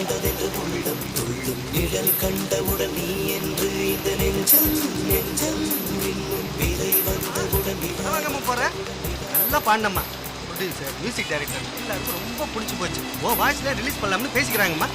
வந்ததென்று உள்ளம் துள்ளும் நிழல் கண்டவுடன் நீ என்று இந்த நெஞ்சம் நெஞ்சம் இன்னும் விதை வந்தவுடன் போற நல்லா பாடினம்மா. ப்ரொடியூசர் மியூசிக் டைரக்டர் எல்லாருக்கும் ரொம்ப பிடிச்சி போச்சு. ஓ வாய்ஸ்ல ரிலீஸ் பண்ணலாம்னு பேசிக்கிறாங்கம்மா.